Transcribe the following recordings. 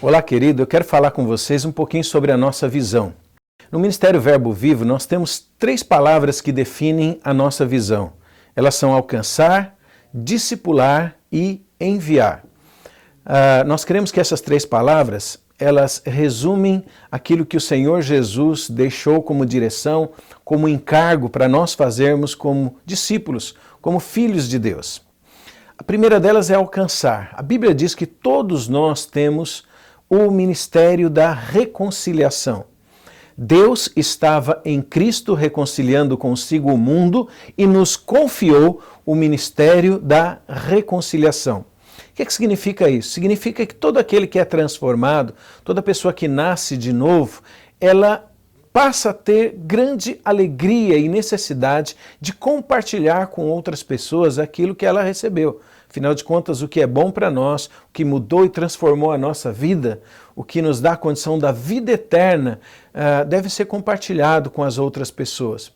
Olá, querido, eu quero falar com vocês um pouquinho sobre a nossa visão. No Ministério Verbo Vivo, nós temos 3 palavras que definem a nossa visão. Elas são alcançar, discipular e enviar. Nós queremos que essas 3 palavras, elas resumem aquilo que o Senhor Jesus deixou como direção, como encargo para nós fazermos como discípulos, como filhos de Deus. A primeira delas é alcançar. A Bíblia diz que todos nós temos o ministério da reconciliação. Deus estava em Cristo reconciliando consigo o mundo e nos confiou o ministério da reconciliação. O que significa isso? Significa que todo aquele que é transformado, toda pessoa que nasce de novo, ela passa a ter grande alegria e necessidade de compartilhar com outras pessoas aquilo que ela recebeu. Afinal de contas, o que é bom para nós, o que mudou e transformou a nossa vida, o que nos dá a condição da vida eterna, deve ser compartilhado com as outras pessoas.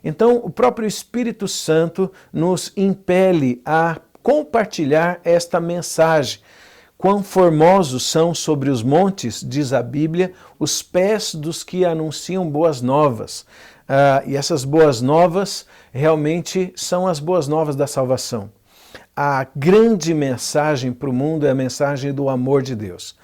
Então, o próprio Espírito Santo nos impele a compartilhar esta mensagem. Quão formosos são sobre os montes, diz a Bíblia, os pés dos que anunciam boas novas. E essas boas novas realmente são as boas novas da salvação. A grande mensagem para o mundo é a mensagem do amor de Deus.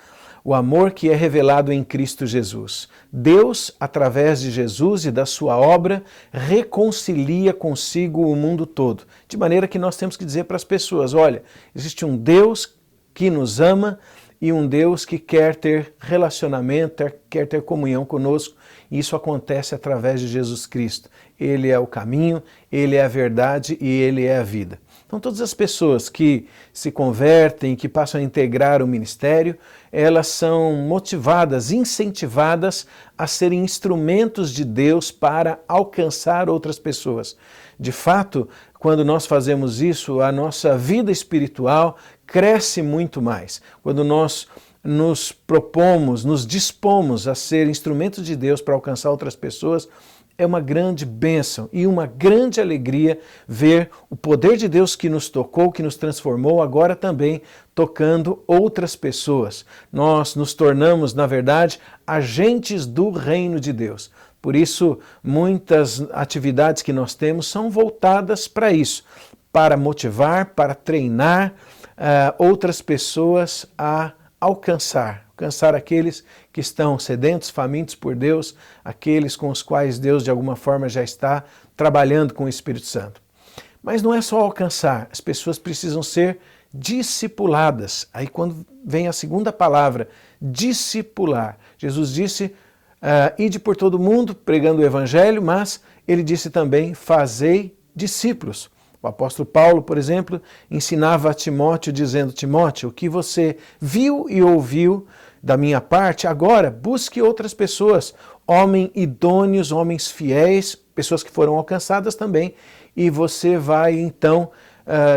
O amor que é revelado em Cristo Jesus. Deus, através de Jesus e da sua obra, reconcilia consigo o mundo todo. De maneira que nós temos que dizer para as pessoas, olha, existe um Deus que nos ama e um Deus que quer ter relacionamento, quer ter comunhão conosco. E isso acontece através de Jesus Cristo. Ele é o caminho, Ele é a verdade e Ele é a vida. Então todas as pessoas que se convertem, que passam a integrar o ministério, elas são motivadas, incentivadas a serem instrumentos de Deus para alcançar outras pessoas. De fato, quando nós fazemos isso, a nossa vida espiritual cresce muito mais. Quando nós nos propomos, nos dispomos a ser instrumentos de Deus para alcançar outras pessoas, é uma grande bênção e uma grande alegria ver o poder de Deus que nos tocou, que nos transformou, agora também tocando outras pessoas. Nós nos tornamos, na verdade, agentes do reino de Deus. Por isso, muitas atividades que nós temos são voltadas para isso, para motivar, para treinar outras pessoas a alcançar aqueles que estão sedentos, famintos por Deus, aqueles com os quais Deus de alguma forma já está trabalhando com o Espírito Santo. Mas não é só alcançar, as pessoas precisam ser discipuladas. Aí quando vem a segunda palavra, discipular. Jesus disse, ide por todo mundo pregando o Evangelho, mas ele disse também, fazei discípulos. O apóstolo Paulo, por exemplo, ensinava a Timóteo dizendo, Timóteo, o que você viu e ouviu da minha parte, agora busque outras pessoas, homens idôneos, homens fiéis, pessoas que foram alcançadas também, e você vai então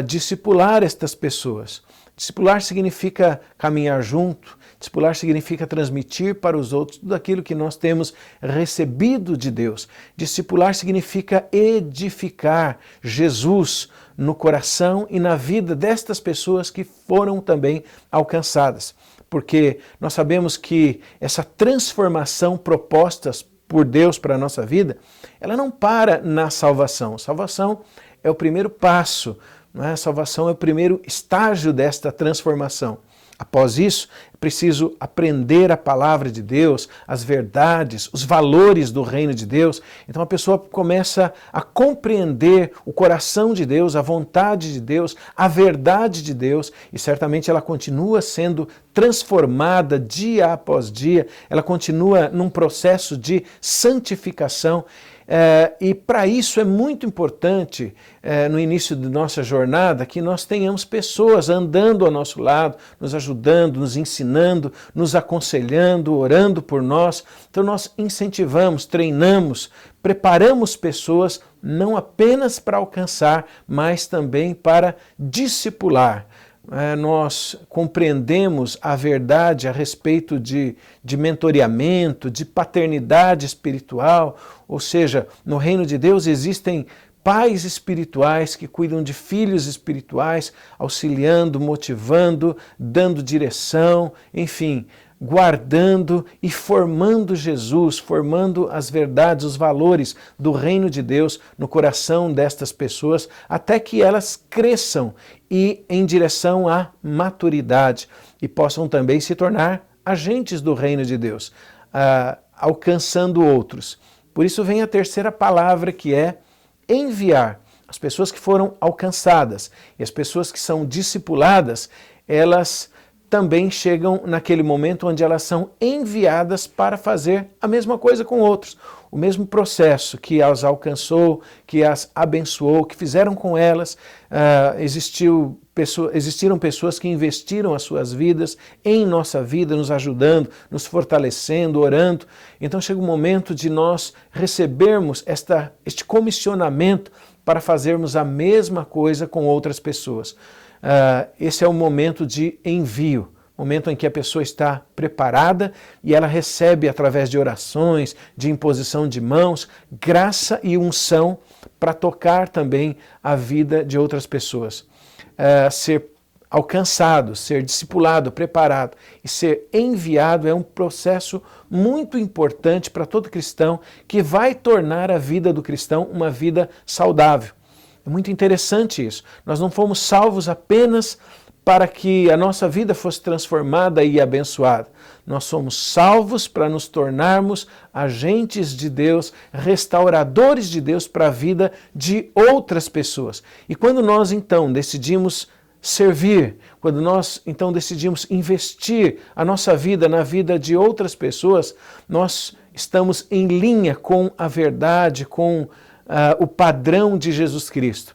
discipular estas pessoas. Discipular significa caminhar junto, discipular significa transmitir para os outros tudo aquilo que nós temos recebido de Deus. Discipular significa edificar Jesus no coração e na vida destas pessoas que foram também alcançadas. Porque nós sabemos que essa transformação proposta por Deus para a nossa vida, ela não para na salvação. Salvação é o primeiro passo, a salvação é o primeiro estágio desta transformação. Após isso, é preciso aprender a palavra de Deus, as verdades, os valores do reino de Deus. Então a pessoa começa a compreender o coração de Deus, a vontade de Deus, a verdade de Deus, e certamente ela continua sendo transformada dia após dia, ela continua num processo de santificação. E para isso é muito importante, no início da nossa jornada, que nós tenhamos pessoas andando ao nosso lado, nos ajudando, nos ensinando, nos aconselhando, orando por nós. Então nós incentivamos, treinamos, preparamos pessoas não apenas para alcançar, mas também para discipular. Nós compreendemos a verdade a respeito de mentoreamento, de paternidade espiritual, ou seja, no reino de Deus existem pais espirituais que cuidam de filhos espirituais, auxiliando, motivando, dando direção, enfim, guardando e formando Jesus, formando as verdades, os valores do reino de Deus no coração destas pessoas, até que elas cresçam e em direção à maturidade e possam também se tornar agentes do reino de Deus, alcançando outros. Por isso vem a terceira palavra, que é enviar. As pessoas que foram alcançadas e as pessoas que são discipuladas, elas também chegam naquele momento onde elas são enviadas para fazer a mesma coisa com outros. O mesmo processo que as alcançou, que as abençoou, que fizeram com elas. Existiram pessoas que investiram as suas vidas em nossa vida, nos ajudando, nos fortalecendo, orando. Então chega o momento de nós recebermos este comissionamento para fazermos a mesma coisa com outras pessoas. Esse é o momento de envio, momento em que a pessoa está preparada e ela recebe, através de orações, de imposição de mãos, graça e unção para tocar também a vida de outras pessoas. Ser alcançado, ser discipulado, preparado e ser enviado é um processo muito importante para todo cristão, que vai tornar a vida do cristão uma vida saudável. É muito interessante isso. Nós não fomos salvos apenas para que a nossa vida fosse transformada e abençoada. Nós somos salvos para nos tornarmos agentes de Deus, restauradores de Deus para a vida de outras pessoas. E quando nós então decidimos servir, quando nós então decidimos investir a nossa vida na vida de outras pessoas, nós estamos em linha com a verdade, com o padrão de Jesus Cristo.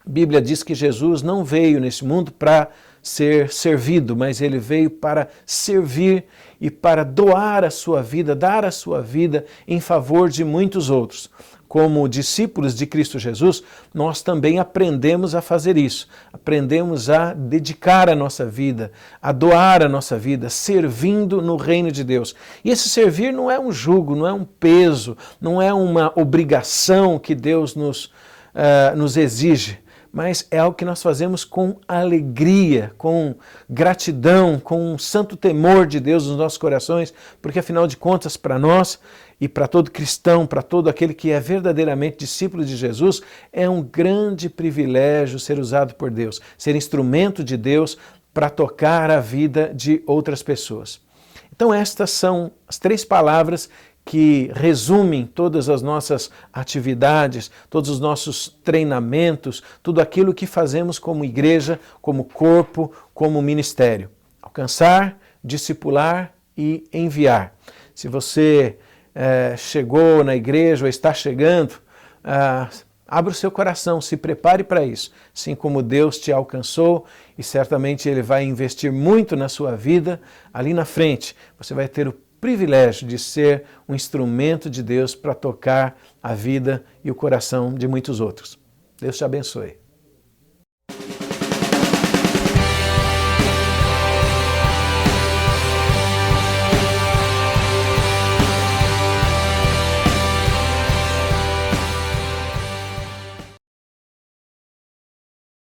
A Bíblia diz que Jesus não veio nesse mundo para ser servido, mas ele veio para servir e para doar a sua vida, dar a sua vida em favor de muitos outros. Como discípulos de Cristo Jesus, nós também aprendemos a fazer isso. Aprendemos a dedicar a nossa vida, a doar a nossa vida, servindo no reino de Deus. E esse servir não é um jugo, não é um peso, não é uma obrigação que Deus nos exige, mas é algo que nós fazemos com alegria, com gratidão, com um santo temor de Deus nos nossos corações, porque afinal de contas, para nós e para todo cristão, para todo aquele que é verdadeiramente discípulo de Jesus, é um grande privilégio ser usado por Deus, ser instrumento de Deus para tocar a vida de outras pessoas. Então estas são as três palavras que resumem todas as nossas atividades, todos os nossos treinamentos, tudo aquilo que fazemos como igreja, como corpo, como ministério. Alcançar, discipular e enviar. Se você chegou na igreja ou está chegando, abra o seu coração, se prepare para isso, assim como Deus te alcançou e certamente Ele vai investir muito na sua vida. Ali na frente você vai ter o privilégio de ser um instrumento de Deus para tocar a vida e o coração de muitos outros. Deus te abençoe.